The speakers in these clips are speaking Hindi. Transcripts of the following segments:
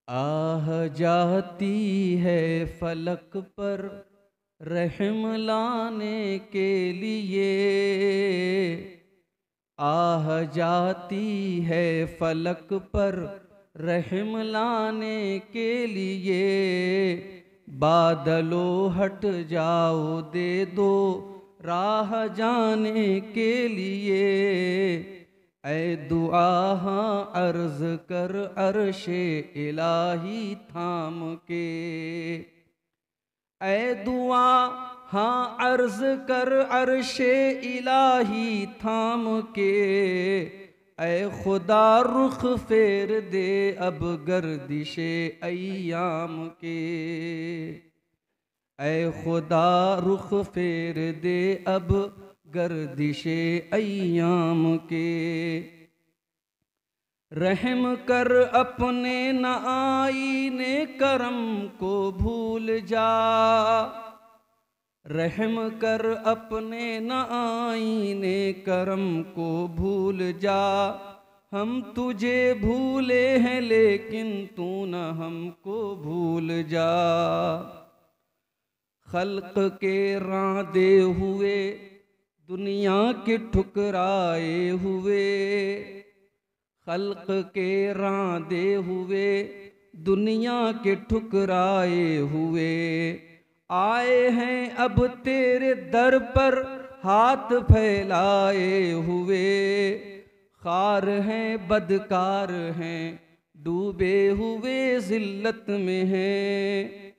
आह जाती है फलक पर रहम लाने के लिए। आह जाती है फलक पर रहम लाने के लिए। बादलों हट जाओ दे दो राह जाने के लिए। ऐ दुआ हाँ अर्ज कर अर्शे इलाही थाम के। ऐ दुआ हाँ अर्ज कर अर्शे इलाही थाम के। ऐ खुदा रुख फेर दे अब गर्दिशे अय्याम के। ऐ खुदा रुख फेर दे अब गर्दिशे अय्याम के। रहम कर अपने न आईने करम को भूल जा। रहम कर अपने न आईने करम को भूल जा। हम तुझे भूले हैं लेकिन तू न हमको भूल जा। खल्क के रांदे हुए दुनिया के ठुकराए हुए। खल्क के रांदे हुए दुनिया के ठुकराए हुए। आए हैं अब तेरे दर पर हाथ फैलाए हुए। खार हैं बदकार हैं डूबे हुए जिल्लत में हैं।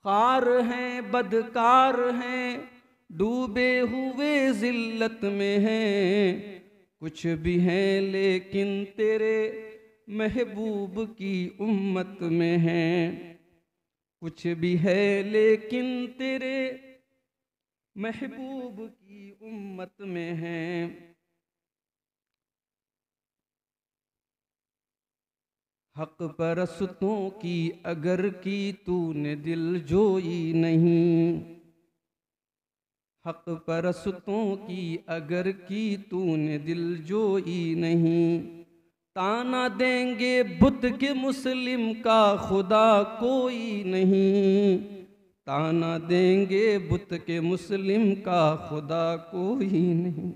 खार हैं बदकार हैं डूबे हुए जिल्लत में हैं। कुछ भी हैं लेकिन तेरे महबूब की उम्मत में हैं। कुछ भी है लेकिन तेरे महबूब की उम्मत में हैं। हक परस्तों की अगर की तूने दिल जोई नहीं। हक परस्तों की अगर की तूने दिल जोई नहीं। ताना देंगे बुत के मुस्लिम का खुदा कोई नहीं। ताना देंगे बुत के मुस्लिम का खुदा कोई नहीं।